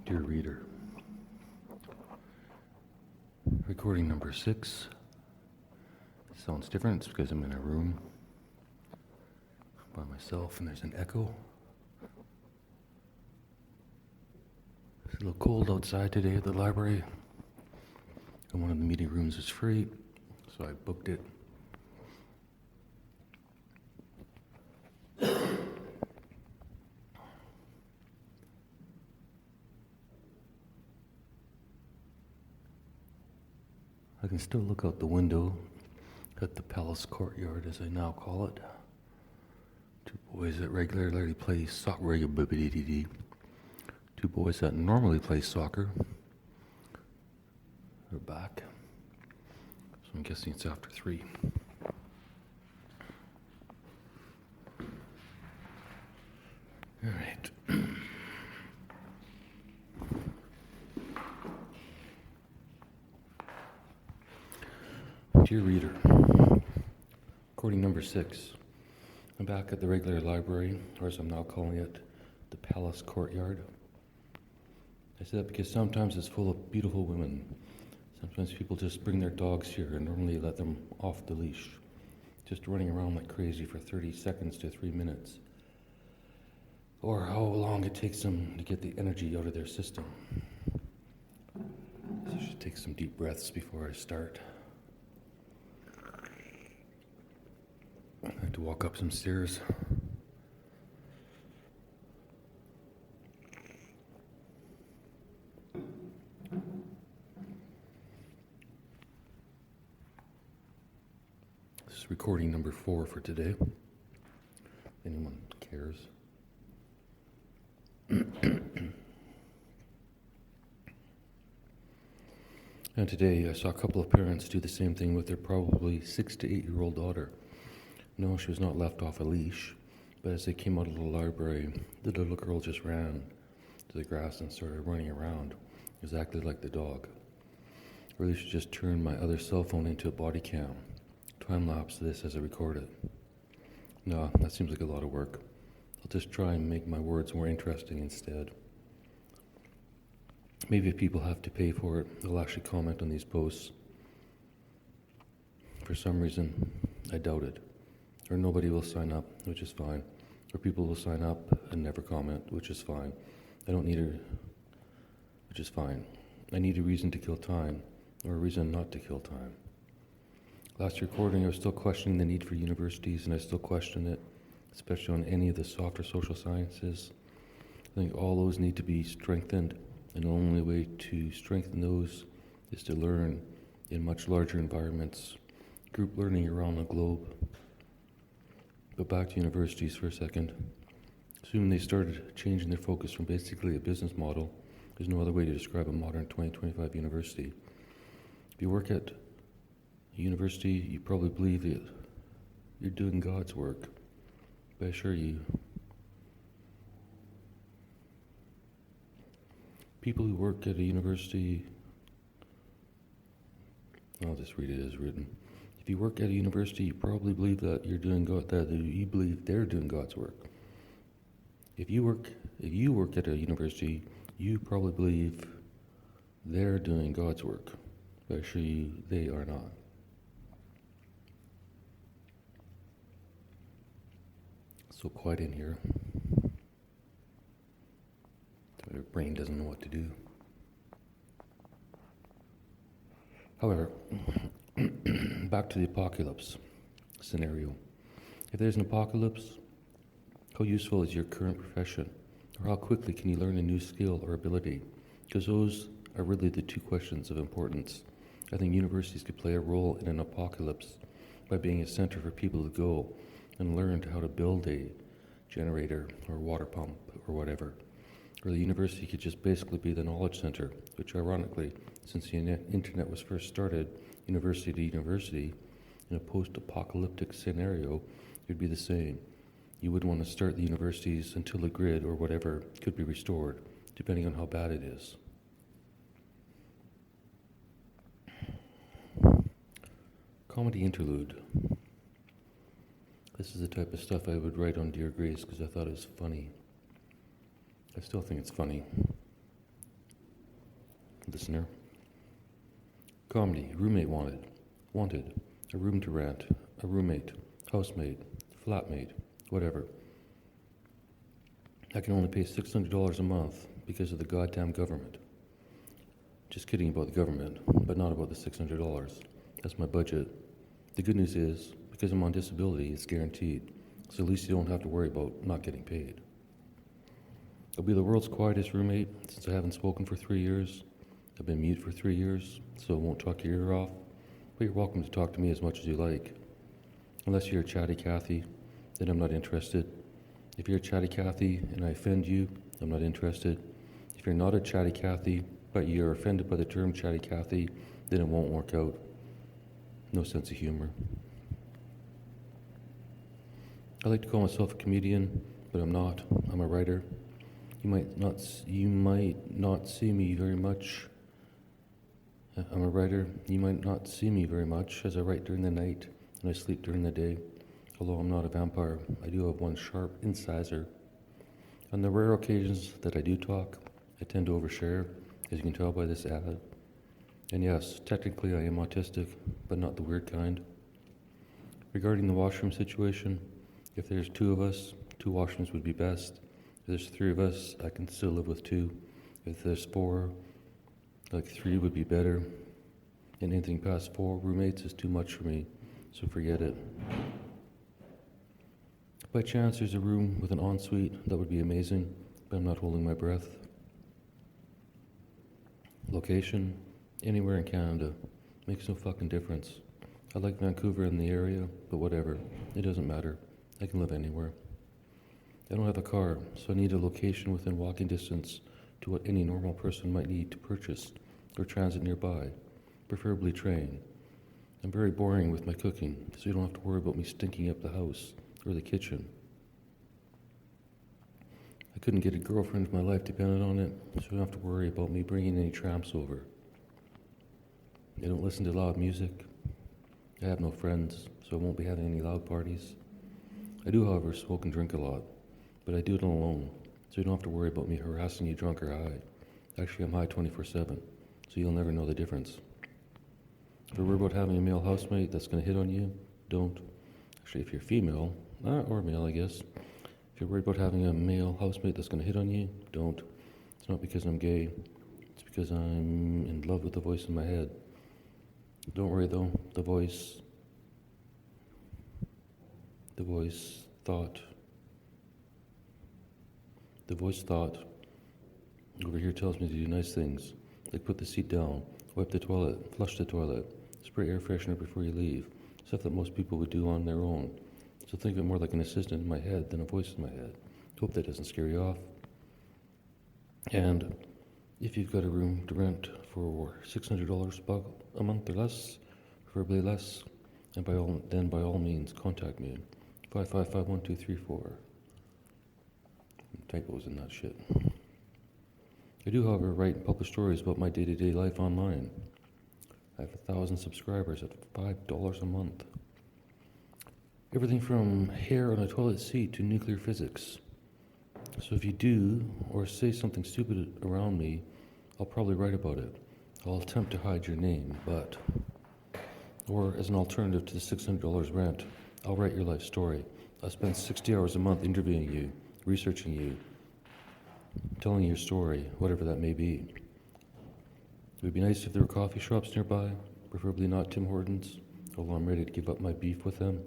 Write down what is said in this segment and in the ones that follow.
Dear reader, recording number 6. Sounds different. It's because I'm in a room by myself and there's an echo. It's a little cold outside today at the library, and one of the meeting rooms is free, so I booked it. I can still look out the window at the Palace Courtyard, as I now call it. Two boys that regularly play soccer. Two boys that normally play soccer are back. So I'm guessing it's after 3. All right. Dear reader, recording number 6. I'm back at the regular library, or as I'm now calling it, the Palace Courtyard. I say that because sometimes it's full of beautiful women. Sometimes people just bring their dogs here and normally let them off the leash, just running around like crazy for 30 seconds to 3 minutes, or how long it takes them to get the energy out of their system. So I should take some deep breaths before I start. I have to walk up some stairs. This is recording number 4 for today. If anyone cares. And today I saw a couple of parents do the same thing with their probably 6 to 8-year-old daughter. No, she was not left off a leash, but as they came out of the library, the little girl just ran to the grass and started running around, exactly like the dog. I really should just turn my other cell phone into a body cam, time-lapse this as I record it. No, that seems like a lot of work. I'll just try and make my words more interesting instead. Maybe if people have to pay for it, they'll actually comment on these posts. For some reason, I doubt it. Or nobody will sign up, which is fine. Or people will sign up and never comment, which is fine. I don't need which is fine. I need a reason to kill time, or a reason not to kill time. Last recording, I was still questioning the need for universities, and I still question it, especially on any of the softer social sciences. I think all those need to be strengthened, and the only way to strengthen those is to learn in much larger environments, group learning around the globe. But back to universities for a second. Assuming they started changing their focus from basically a business model, there's no other way to describe a modern 2025 university. If you work at a university, you probably believe that you're doing God's work. But I assure you, people who work at a university, I'll just read it as written. If you work at a university, you probably believe that you believe they're doing God's work. If you work at a university, you probably believe they're doing God's work. But I assure you, they are not. So quiet in here. Your brain doesn't know what to do. However, back to the apocalypse scenario. If there's an apocalypse, how useful is your current profession? Or how quickly can you learn a new skill or ability? Because those are really the 2 questions of importance. I think universities could play a role in an apocalypse by being a center for people to go and learn how to build a generator or water pump or whatever. Or the university could just basically be the knowledge center, which ironically, since the internet was first started, university to university, in a post-apocalyptic scenario, it would be the same. You wouldn't want to start the universities until the grid or whatever could be restored, depending on how bad it is. Comedy interlude. This is the type of stuff I would write on Dear Grace because I thought it was funny. I still think it's funny. listener. Comedy, roommate wanted. Wanted. A room to rent. A roommate. Housemate. Flatmate. Whatever. I can only pay $600 a month because of the goddamn government. Just kidding about the government, but not about the $600. That's my budget. The good news is, because I'm on disability, it's guaranteed, so at least you don't have to worry about not getting paid. I'll be the world's quietest roommate since I haven't spoken for 3 years. I've been mute for 3 years, so I won't talk your ear off, but you're welcome to talk to me as much as you like. Unless you're a chatty Cathy, then I'm not interested. If you're a chatty Cathy and I offend you, I'm not interested. If you're not a chatty Cathy, but you're offended by the term chatty Cathy, then it won't work out. No sense of humor. I like to call myself a comedian, but I'm not. I'm a writer. You might not see me very much. I'm a writer. You might not see me very much as I write during the night and I sleep during the day. Although I'm not a vampire, I do have one sharp incisor. On the rare occasions that I do talk, I tend to overshare, as you can tell by this ad. And yes, technically I am autistic, but not the weird kind. Regarding the washroom situation, if there's 2 of us, 2 washrooms would be best. If there's 3 of us, I can still live with 2. If there's 4, like 3 would be better. And anything past 4 roommates is too much for me, so forget it. If by chance there's a room with an ensuite, that would be amazing, but I'm not holding my breath. Location, anywhere in Canada, makes no fucking difference. I like Vancouver in the area, but whatever, it doesn't matter. I can live anywhere. I don't have a car, so I need a location within walking distance to what any normal person might need to purchase or transit nearby, preferably train. I'm very boring with my cooking, so you don't have to worry about me stinking up the house or the kitchen. I couldn't get a girlfriend if my life depended on it, so you don't have to worry about me bringing any tramps over. I don't listen to loud music. I have no friends, so I won't be having any loud parties. I do, however, smoke and drink a lot, but I do it alone, so you don't have to worry about me harassing you drunk or high. Actually, I'm high 24/7, so you'll never know the difference. If you're worried about having a male housemate that's going to hit on you, don't. Actually, if you're female, or male, I guess, if you're worried about having a male housemate that's going to hit on you, don't. It's not because I'm gay. It's because I'm in love with the voice in my head. Don't worry, though. The voice thought over here tells me to do nice things, like put the seat down, wipe the toilet, flush the toilet, spray air freshener before you leave, stuff that most people would do on their own. So think of it more like an assistant in my head than a voice in my head. Hope that doesn't scare you off. And if you've got a room to rent for $600 a month or less, preferably less, and by all means contact me. 555-1234. Typos and that shit. I do, however, write and publish stories about my day-to-day life online. I have 1,000 subscribers at $5 a month. Everything from hair on a toilet seat to nuclear physics. So if you do, or say something stupid around me, I'll probably write about it. I'll attempt to hide your name, or as an alternative to the $600 rent, I'll write your life story. I'll spend 60 hours a month interviewing you, researching you, telling your story, whatever that may be. It would be nice if there were coffee shops nearby, preferably not Tim Hortons, although I'm ready to give up my beef with them.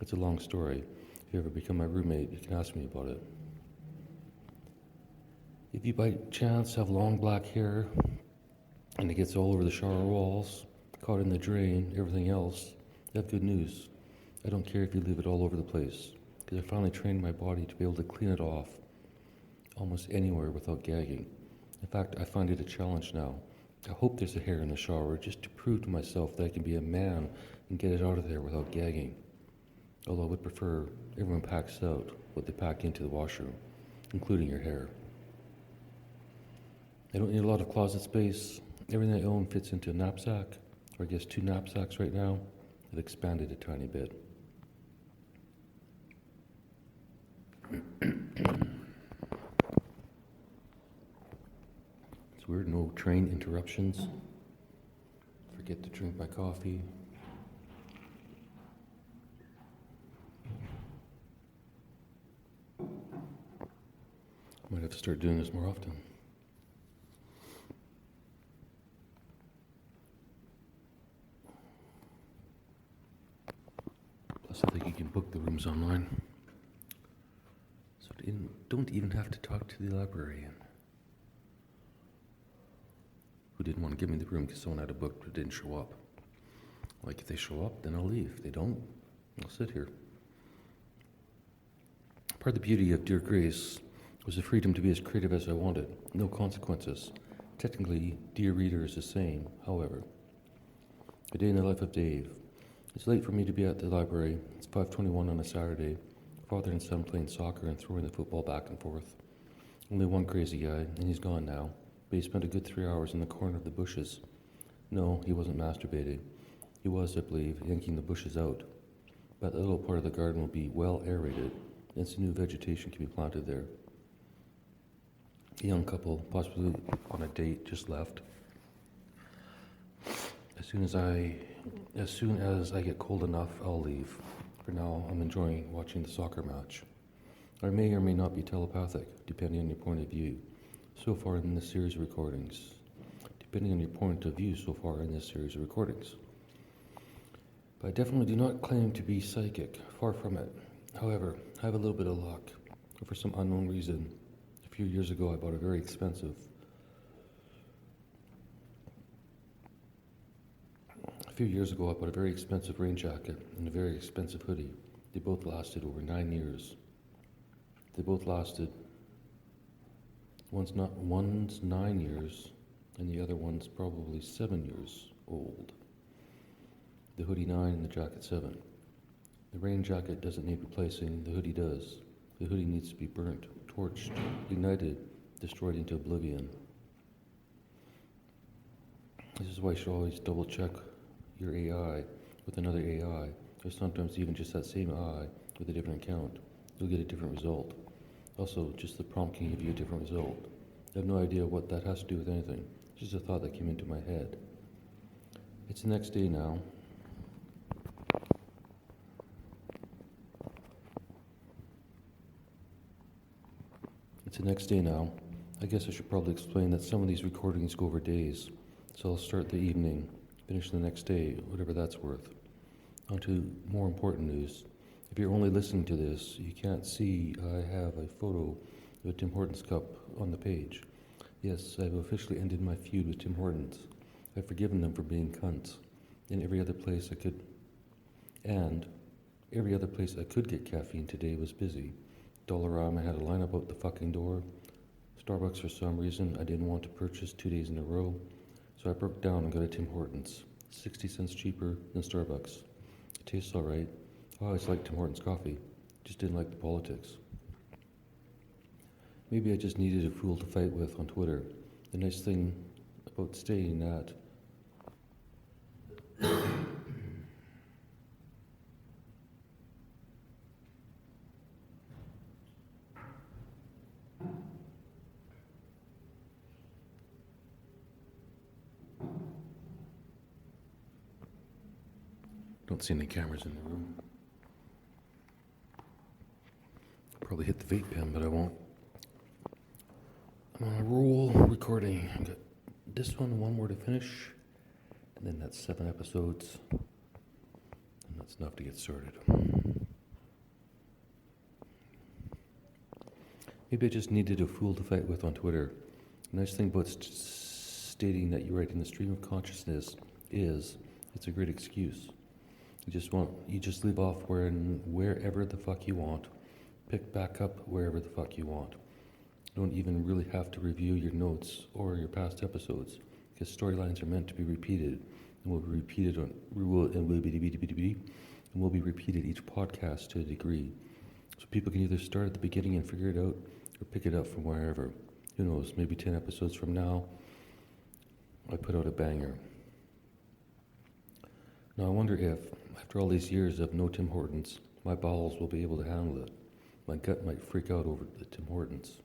It's a long story. If you ever become my roommate, you can ask me about it. If you by chance have long black hair and it gets all over the shower walls, caught in the drain, everything else, I have good news. I don't care if you leave it all over the place, because I finally trained my body to be able to clean it off almost anywhere without gagging. In fact, I find it a challenge now. I hope there's a hair in the shower just to prove to myself that I can be a man and get it out of there without gagging. Although I would prefer everyone packs out what they pack into the washroom, including your hair. I don't need a lot of closet space. Everything I own fits into a knapsack, or I guess 2 knapsacks right now. I've expanded a tiny bit. It's weird, no train interruptions. Forget to drink my coffee. Might have to start doing this more often. Plus, I think you can book the rooms online. So don't even have to talk to the librarian, who didn't want to give me the room because someone had a book but didn't show up. Like, if they show up, then I'll leave. If they don't, I'll sit here. Part of the beauty of Dear Grace was the freedom to be as creative as I wanted. No consequences. Technically, Dear Reader is the same, however. A day in the life of Dave. It's late for me to be at the library. It's 5:21 on a Saturday. Father and son playing soccer and throwing the football back and forth. Only one crazy guy, and he's gone now. But he spent a good 3 hours in the corner of the bushes. No, he wasn't masturbating. He was, I believe, yanking the bushes out. But the little part of the garden will be well aerated, and some new vegetation can be planted there. A young couple, possibly on a date, just left. As soon as I get cold enough, I'll leave. For now, I'm enjoying watching the soccer match. I may or may not be telepathic, depending on your point of view. So far in this series of recordings. Depending on your point of view so far in this series of recordings. But I definitely do not claim to be psychic, far from it. However, I have a little bit of luck. For some unknown reason, a few years ago I bought a very expensive rain jacket and a very expensive hoodie. They both lasted over 9 years. One's 9 years, and the other one's probably 7 years old. The hoodie 9 and the jacket 7. The rain jacket doesn't need replacing, the hoodie does. The hoodie needs to be burnt, torched, ignited, destroyed into oblivion. This is why you should always double check your AI with another AI, or sometimes even just that same AI with a different account. You'll get a different result. Also, just the prompt can give you a different result. I have no idea what that has to do with anything. It's just a thought that came into my head. It's the next day now. I guess I should probably explain that some of these recordings go over days. So I'll start the evening, finish the next day, whatever that's worth. On to more important news. If you're only listening to this, you can't see I have a photo of a Tim Hortons cup on the page. Yes, I've officially ended my feud with Tim Hortons. I've forgiven them for being cunts. And every other place I could get caffeine today was busy. Dollarama had a lineup out the fucking door. Starbucks, for some reason, I didn't want to purchase 2 days in a row, so I broke down and got a Tim Hortons. 60 cents cheaper than Starbucks. It tastes alright. I always liked Tim Hortons coffee, just didn't like the politics. Maybe I just needed a fool to fight with on Twitter. The nice thing about staying at Don't see any cameras in the room. Probably hit the vape pen, but I won't. I'm on a roll recording. I've got this one more to finish, and then that's 7 episodes, and that's enough to get started. Maybe I just needed a fool to fight with on Twitter. The nice thing about stating that you're right in the stream of consciousness is it's a great excuse. You just leave off wherever the fuck you want, pick back up wherever the fuck you want. You don't even really have to review your notes or your past episodes, because storylines are meant to be repeated, and will be repeated each podcast to a degree. So people can either start at the beginning and figure it out, or pick it up from wherever. Who knows, maybe 10 episodes from now, I put out a banger. Now I wonder if, after all these years of no Tim Hortons, my bowels will be able to handle it. My gut might freak out over the Tim Hortons.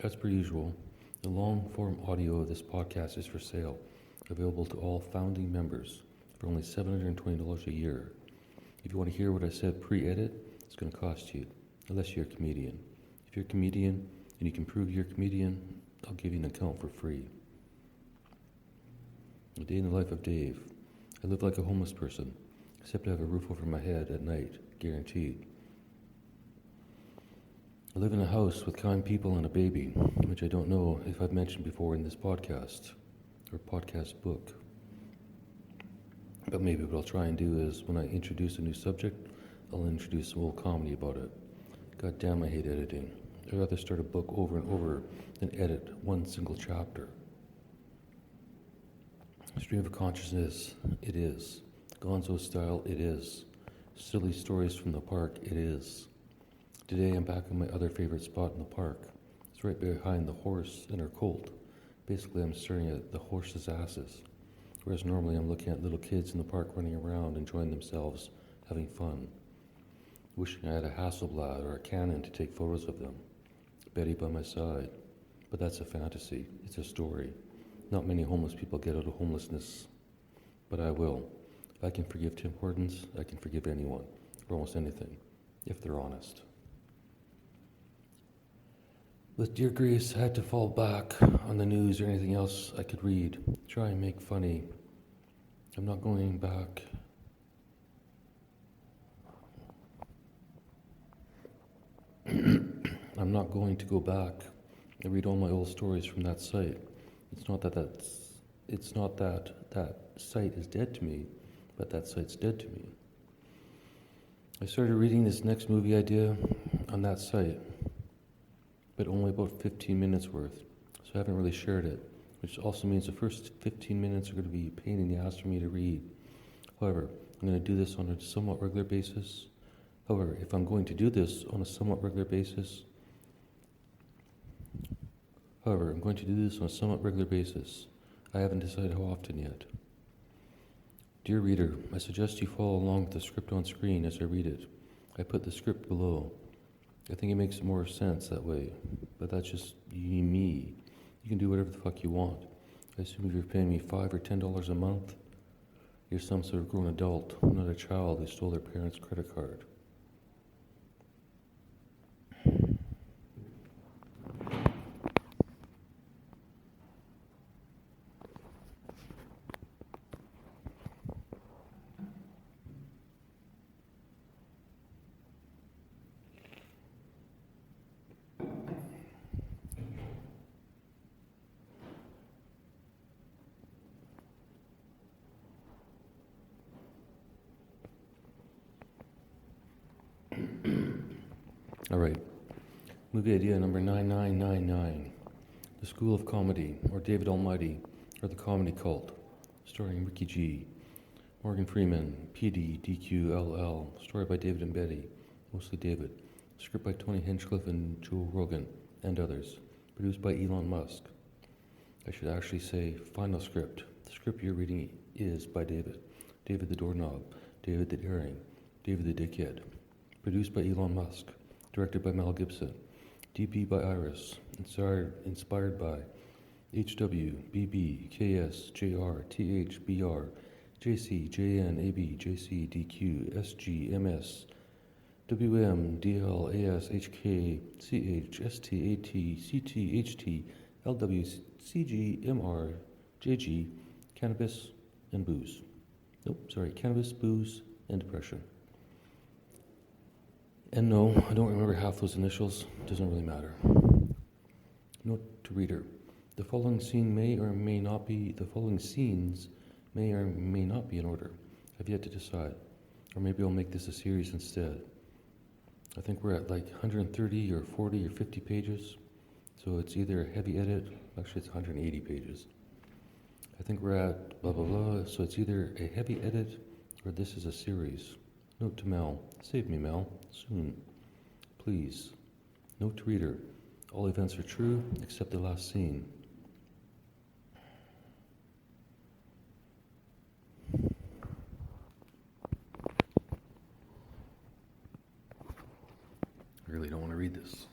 As per usual, The long-form audio of this podcast is for sale, available to all founding members for only $720 a year. If you want to hear what I said pre-edit, it's going to cost you, unless you're a comedian. If you're a comedian and you can prove you're a comedian, I'll give you an account for free. A day in the life of Dave. I live like a homeless person, except I have a roof over my head at night, guaranteed. I live in a house with kind people and a baby, which I don't know if I've mentioned before in this podcast or podcast book. But maybe what I'll try and do is, when I introduce a new subject, I'll introduce a little comedy about it. God damn, I hate editing. I'd rather start a book over and over than edit one single chapter. Stream of consciousness, it is. Gonzo style, it is. Silly stories from the park, it is. Today I'm back in my other favorite spot in the park. It's right behind the horse and her colt. Basically, I'm staring at the horses' asses, whereas normally I'm looking at little kids in the park running around, enjoying themselves, having fun. Wishing I had a Hasselblad or a Canon to take photos of them. Betty by my side. But that's a fantasy. It's a story. Not many homeless people get out of homelessness, but I will. If I can forgive Tim Hortons, I can forgive anyone, or almost anything, if they're honest. With Dear Grace, I had to fall back on the news or anything else I could read. Try and make funny. I'm not going back. I'm not going to go back and read all my old stories from that site. It's not that site is dead to me, but that site's dead to me. I started reading this next movie idea on that site, but only about 15 minutes worth, so I haven't really shared it, which also means the first 15 minutes are going to be a pain in the ass for me to read. However, I'm going to do this on a somewhat regular basis. If I'm going to do this on a somewhat regular basis, I haven't decided how often yet. Dear reader, I suggest you follow along with the script on screen as I read it. I put the script below. I think it makes more sense that way, but that's just me. You can do whatever the fuck you want. I assume if you're paying me $5 or $10 a month, you're some sort of grown adult, not a child who stole their parents' credit card. All right. Movie idea number 9999. The School of Comedy, or David Almighty, or The Comedy Cult, starring Ricky G. Morgan Freeman, PD, DQ, LL. Story by David and Betty, mostly David. Script by Tony Hinchcliffe and Joe Rogan, and others. Produced by Elon Musk. I should actually say final script. The script you're reading is by David. David the Doorknob, David the Daring, David the Dickhead. Produced by Elon Musk. Directed by Mel Gibson. DP by Iris. Inspired by HW, BB, KS, JR, TH, BR, JC, JN, AB, JC, DQ, SG, MS, WM, DL, AS, HK, CH, ST, AT, CT, HT, LW, CG, MR, JG, cannabis, and booze. Cannabis, booze, and depression. And no, I don't remember half those initials. Doesn't really matter. Note to reader: the following scenes may or may not be in order. I've yet to decide, or maybe I'll make this a series instead. I think we're at like 130 or 40 or 50 pages, so it's either a heavy edit. Actually, it's 180 pages. I think we're at blah blah blah. So it's either a heavy edit or this is a series. Note to Mel. Save me, Mel. Soon. Please. Note to reader. All events are true except the last scene. I really don't want to read this.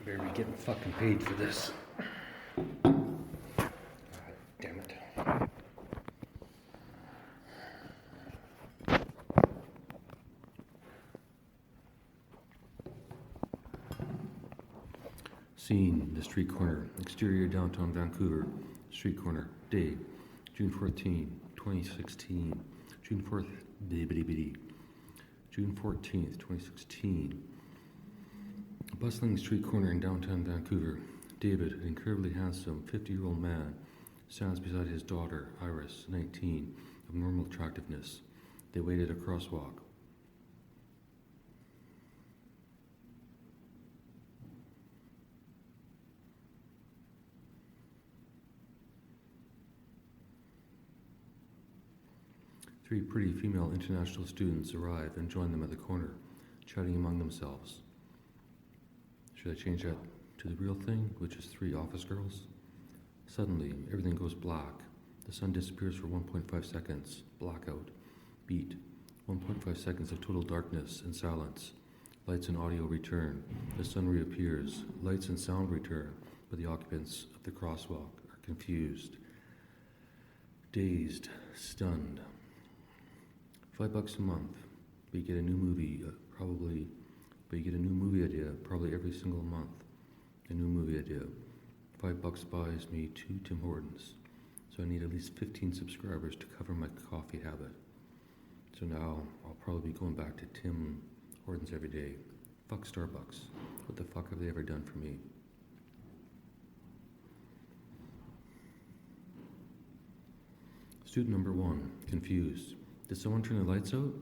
better be getting fucking paid for this. God damn it. Scene, the street corner, exterior downtown Vancouver, street corner, day, June 14, 2016, June 4th, June 14th, 2016. A bustling street corner in downtown Vancouver. David, an incredibly handsome 50-year-old man, stands beside his daughter, Iris, 19, of normal attractiveness. They wait at a crosswalk. Three pretty female international students arrive and join them at the corner, chatting among themselves. Should I change that to the real thing, which is three office girls? Suddenly, everything goes black. The sun disappears for 1.5 seconds. Blackout. Beat. 1.5 seconds of total darkness and silence. Lights and audio return. The sun reappears. Lights and sound return, but the occupants of the crosswalk are confused, dazed, stunned. $5 a month, but you get a new movie, idea probably every single month. A new movie idea. $5 buys me 2 Tim Hortons, so I need at least 15 subscribers to cover my coffee habit. So now I'll probably be going back to Tim Hortons every day. Fuck Starbucks. What the fuck have they ever done for me? Student number 1, confused. Did someone turn the lights out?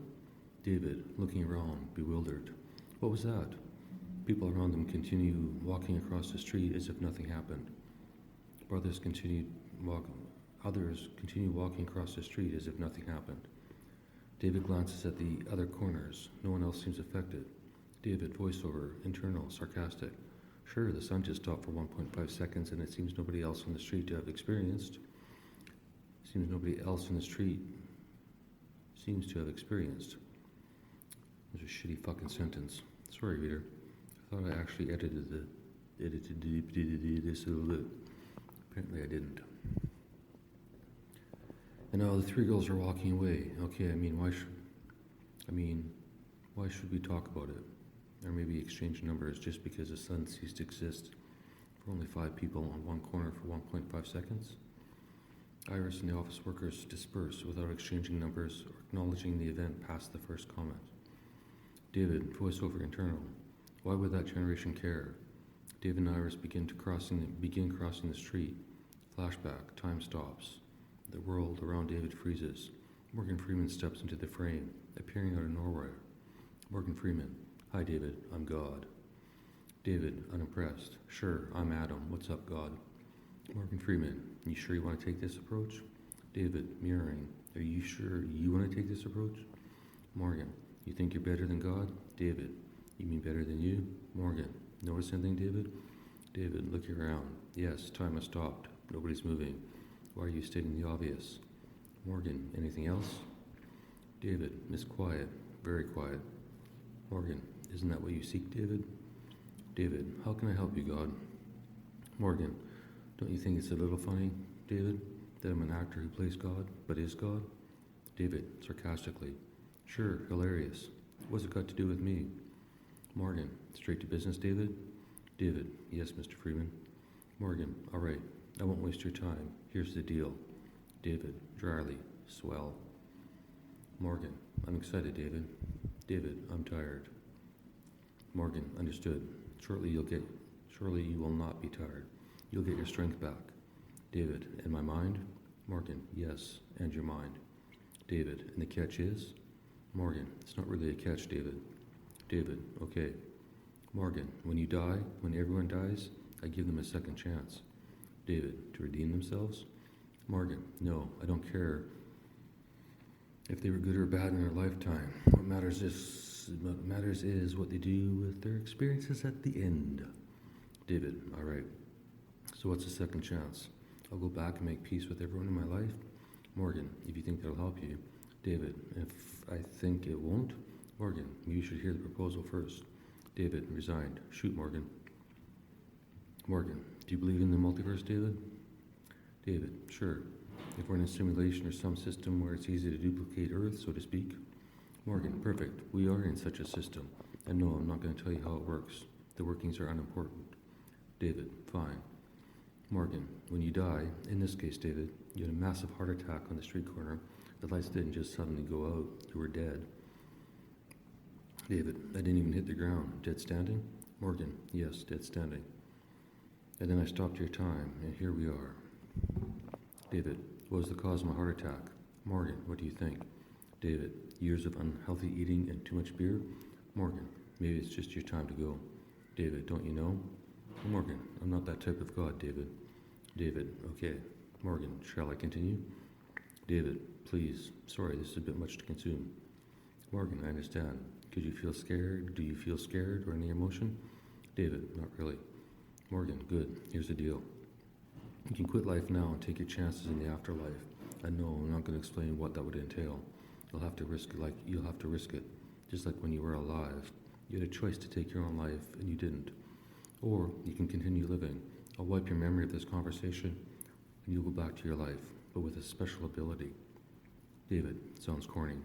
David, looking around, bewildered. What was that? People around them continue walking across the street as if nothing happened. Others continue walking across the street as if nothing happened. David glances at the other corners. No one else seems affected. David, voiceover, internal, sarcastic. Sure, the sun just stopped for 1.5 seconds and it seems nobody else on the street to have experienced. Seems to have experienced. It was a shitty fucking sentence. Sorry, reader. I thought I actually edited this a little bit. Apparently I didn't. And now the three girls are walking away. Okay, why should we talk about it? Or maybe exchange numbers just because the sun ceased to exist for only 5 people on one corner for 1.5 seconds? Iris and the office workers disperse without exchanging numbers or acknowledging the event past the first comment. David, voiceover internal. Why would that generation care? David and Iris begin crossing the street. Flashback, time stops. The world around David freezes. Morgan Freeman steps into the frame, appearing out of nowhere. Morgan Freeman, hi David, I'm God. David, unimpressed. Sure, I'm Adam. What's up, God? Morgan Freeman, you sure you want to take this approach? David, mirroring, are you sure you want to take this approach? Morgan, you think you're better than God? David, you mean better than you? Morgan, notice anything, David? David, looking around. Yes, time has stopped. Nobody's moving. Why are you stating the obvious? Morgan, anything else? David, Miss Quiet, very quiet. Morgan, isn't that what you seek, David? David, how can I help you, God? Morgan, don't you think it's a little funny, David, that I'm an actor who plays God, but is God? David, sarcastically, sure, hilarious. What's it got to do with me? Morgan, straight to business, David? David, yes, Mr. Freeman. Morgan, all right, I won't waste your time. Here's the deal. David, dryly, swell. Morgan, I'm excited, David. David, I'm tired. Morgan, understood. Shortly you will not be tired. You'll get your strength back. David, and my mind? Morgan, yes, and your mind. David, and the catch is? Morgan, it's not really a catch, David. David, okay. Morgan, when everyone dies, I give them a second chance. David, to redeem themselves? Morgan, no, I don't care if they were good or bad in their lifetime. What matters is what they do with their experiences at the end. David, all right. So what's the second chance? I'll go back and make peace with everyone in my life? Morgan, if you think that'll help you. David, if I think it won't? Morgan, you should hear the proposal first. David, resigned. Shoot, Morgan. Morgan, do you believe in the multiverse, David? David, sure. If we're in a simulation or some system where it's easy to duplicate Earth, so to speak. Morgan, perfect. We are in such a system. And no, I'm not going to tell you how it works. The workings are unimportant. David, fine. Morgan, when you die, in this case, David, you had a massive heart attack on the street corner. The lights didn't just suddenly go out. You were dead. David, I didn't even hit the ground. Dead standing? Morgan, yes, dead standing. And then I stopped your time, and here we are. David, what was the cause of my heart attack? Morgan, what do you think? David, years of unhealthy eating and too much beer? Morgan, maybe it's just your time to go. David, don't you know? Morgan, I'm not that type of God, David. David, okay. Morgan, shall I continue? David, please. Sorry, this is a bit much to consume. Morgan, I understand. Could you feel scared? Do you feel scared or any emotion? David, not really. Morgan, good. Here's the deal. You can quit life now and take your chances in the afterlife. I know I'm not going to explain what that would entail. You'll have to risk it, just like when you were alive. You had a choice to take your own life, and you didn't. Or you can continue living. I'll wipe your memory of this conversation, and you'll go back to your life, but with a special ability. David, sounds corny.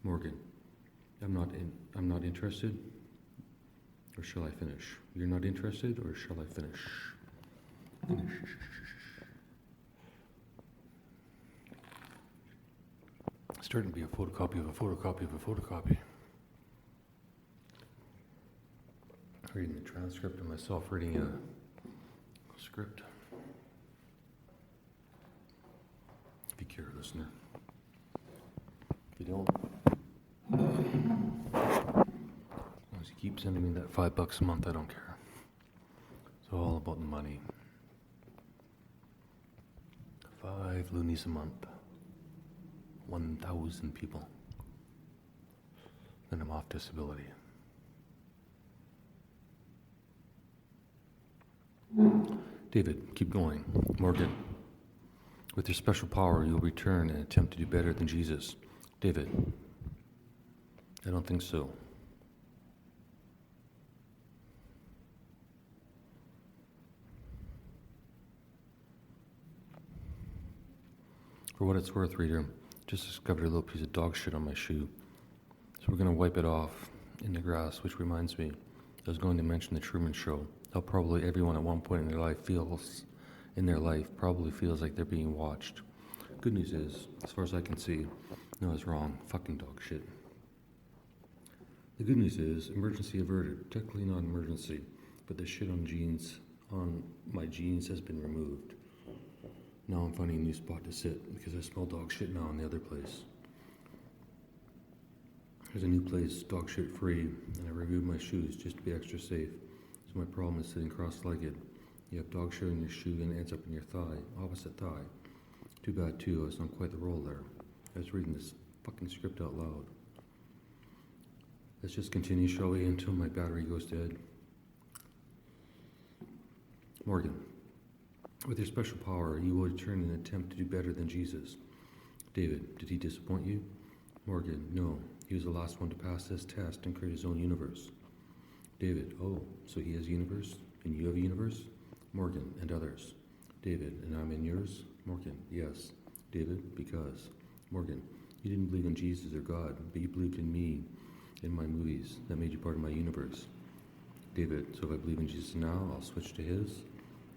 Morgan, I'm not interested. Or shall I finish? You're not interested, or shall I finish? It's starting to be a photocopy of a photocopy of a photocopy. Reading the transcript of myself reading a script. If you care, listener. If you don't, as you keep sending me that $5 a month, I don't care. It's all about the money. 5 loonies a month. 1,000 people. Then I'm off disability. David, keep going. Morgan, with your special power, you'll return and attempt to do better than Jesus. David, I don't think so. For what it's worth, reader, just discovered a little piece of dog shit on my shoe. So we're going to wipe it off in the grass, which reminds me, I was going to mention the Truman Show. How probably everyone at one point in their life probably feels like they're being watched. Good news is, as far as I can see, no, it's wrong. Fucking dog shit. The good news is, emergency averted. Technically not emergency, but the shit on my jeans has been removed. Now I'm finding a new spot to sit because I smell dog shit now in the other place. There's a new place, dog shit free, and I removed my shoes just to be extra safe. So my problem is sitting cross-legged. You have dog shit in your shoe and it ends up in your thigh, opposite thigh. Too bad too, I was on quite the roll there. I was reading this fucking script out loud. Let's just continue, shall we, until my battery goes dead. Morgan, with your special power, you will return and attempt to do better than Jesus. David, did he disappoint you? Morgan, no. He was the last one to pass this test and create his own universe. David, oh, so he has a universe, and you have a universe? Morgan, and others. David, and I'm in yours? Morgan, yes. David, because. Morgan, you didn't believe in Jesus or God, but you believed in me, in my movies. That made you part of my universe. David, so if I believe in Jesus now, I'll switch to his?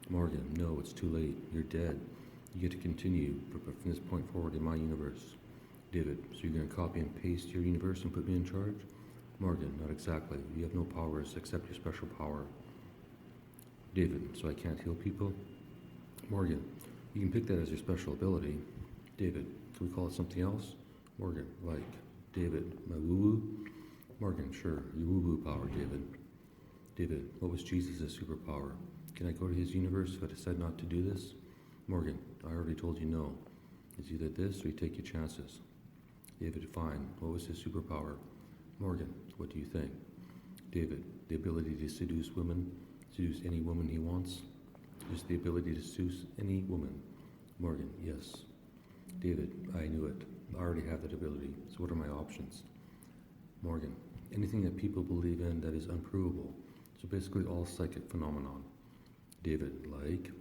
Morgan, no, it's too late. You're dead. You get to continue, but from this point forward in my universe. David, so you're going to copy and paste your universe and put me in charge? Morgan, not exactly. You have no powers except your special power. David, so I can't heal people? Morgan, you can pick that as your special ability. David, can we call it something else? Morgan, like. David, my woo-woo? Morgan, sure, your woo-woo power, David. David, what was Jesus' superpower? Can I go to his universe if I decide not to do this? Morgan, I already told you no. It's either this or you take your chances. David, fine. What was his superpower? Morgan, what do you think? David, the ability to seduce women, seduce any woman he wants. Just the ability to seduce any woman. Morgan, yes. David, I knew it. I already have that ability. So what are my options? Morgan, anything that people believe in that is unprovable. So basically all psychic phenomenon. David, like.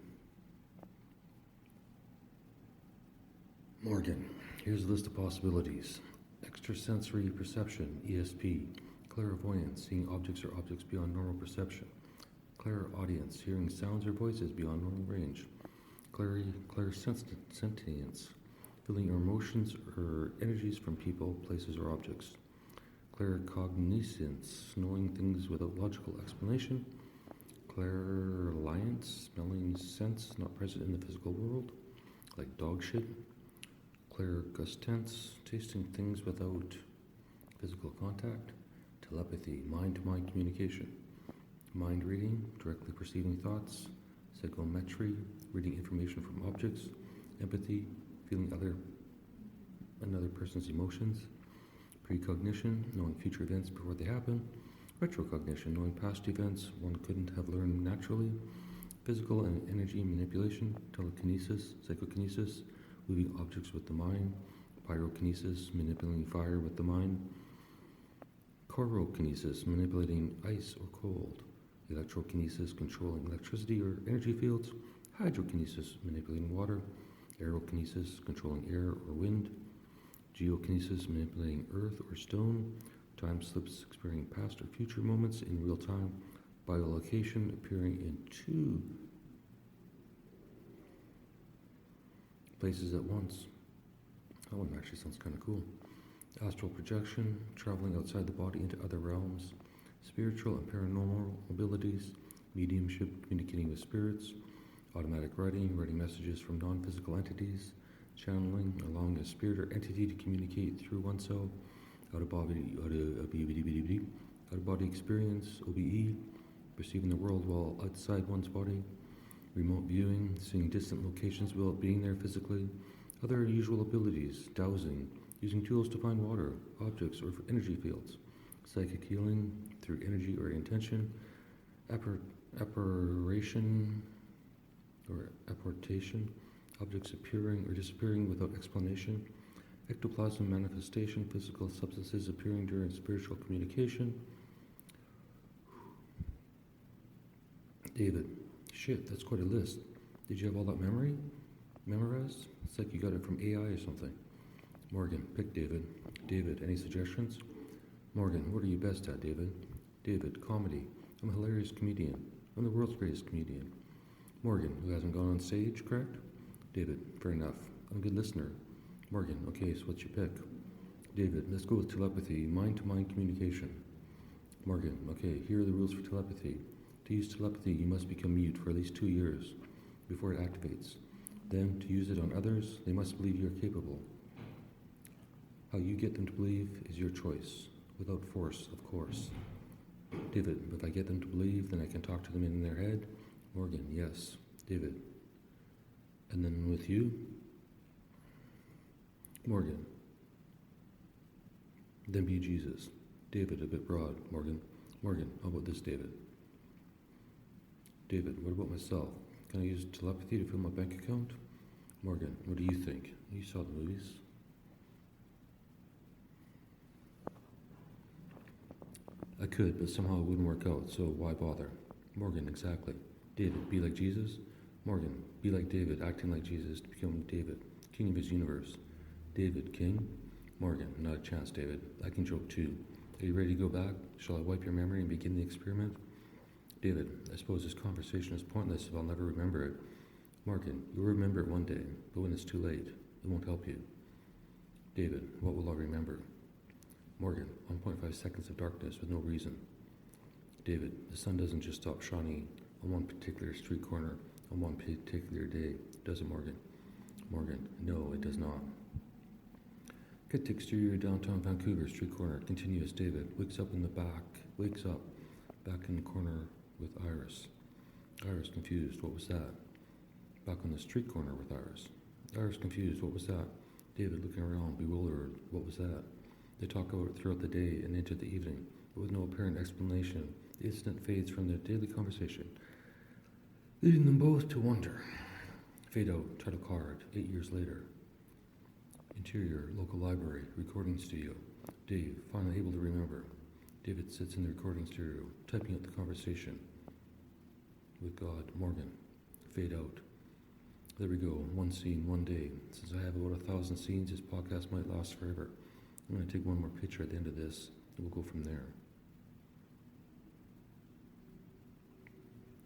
Morgan, here's a list of possibilities. Extrasensory perception, ESP. Clairvoyance, seeing objects or objects beyond normal perception. Clairaudience, hearing sounds or voices beyond normal range. Clairsentience, feeling emotions or energies from people, places, or objects. Claircognizance, knowing things without logical explanation. Clairliance, smelling scents not present in the physical world, like dog shit. Clairgustance, tasting things without physical contact. Telepathy, mind-to-mind communication. Mind reading, directly perceiving thoughts. Psychometry, reading information from objects. Empathy, feeling another person's emotions. Precognition, knowing future events before they happen. Retrocognition, knowing past events one couldn't have learned naturally. Physical and energy manipulation. Telekinesis, psychokinesis, moving objects with the mind. Pyrokinesis, manipulating fire with the mind. Chorokinesis, manipulating ice or cold. Electrokinesis, controlling electricity or energy fields. Hydrokinesis, manipulating water. Aerokinesis, controlling air or wind. Geokinesis, manipulating earth or stone. Time slips, experiencing past or future moments in real time. Biolocation, appearing in two places at once. That one actually sounds kind of cool. Astral projection, traveling outside the body into other realms. Spiritual and paranormal abilities. Mediumship, communicating with spirits. Automatic writing, writing messages from non-physical entities. Channeling, allowing a spirit or entity to communicate through oneself. Out-of-body experience, OBE. Perceiving the world while outside one's body. Remote viewing, seeing distant locations without being there physically. Other unusual abilities, dowsing, using tools to find water, objects, or energy fields. Psychic healing through energy or intention. Apparition or apportation, objects appearing or disappearing without explanation. Ectoplasm manifestation, physical substances appearing during spiritual communication. David, shit, that's quite a list. Did you have all that memorized? It's like you got it from AI or something. Morgan, pick David. David, any suggestions? Morgan, what are you best at, David? David, comedy. I'm a hilarious comedian. I'm the world's greatest comedian. Morgan, who hasn't gone on stage, correct? David, fair enough. I'm a good listener. Morgan, okay, so what's your pick? David, let's go with telepathy, mind-to-mind communication. Morgan, okay, here are the rules for telepathy. To use telepathy, you must become mute for at least 2 years before it activates. Then, to use it on others, they must believe you're capable. How you get them to believe is your choice, without force, of course. David, if I get them to believe, then I can talk to them in their head. Morgan, yes. David, and then with you? Morgan, then be Jesus. David, a bit broad. Morgan, how about this, David? David, what about myself? Can I use telepathy to fill my bank account? Morgan, what do you think? You saw the movies. I could, but somehow it wouldn't work out, so why bother? Morgan, exactly. David, be like Jesus? Morgan, be like David, acting like Jesus to become David, king of his universe. David, king? Morgan, not a chance, David. I can joke too. Are you ready to go back? Shall I wipe your memory and begin the experiment? David, I suppose this conversation is pointless if I'll never remember it. Morgan, you'll remember it one day, but when it's too late, it won't help you. David, what will I remember? Morgan, 1.5 seconds of darkness with no reason. David, the sun doesn't just stop shining on one particular street corner on one particular day, does it, Morgan? Morgan, no, it does not. Cut to exterior downtown Vancouver, street corner, continuous. David, wakes up in the back in the corner with Iris. Iris confused, what was that? Back on the street corner with Iris. Iris confused, what was that? David looking around, bewildered, what was that? They talk about it throughout the day and into the evening, but with no apparent explanation. The incident fades from their daily conversation, leading them both to wonder. Fade out, title card, 8 years later. Interior, local library, recording studio. Dave, finally able to remember. David sits in the recording studio, typing out the conversation. with God. Morgan, fade out. There we go, one scene, one day. Since I have about 1,000 scenes, this podcast might last forever. I'm going to take one more picture at the end of this, and we'll go from there.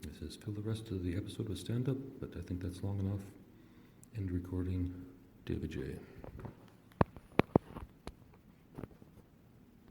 It says, fill the rest of the episode with stand-up, but I think that's long enough. End recording, David J.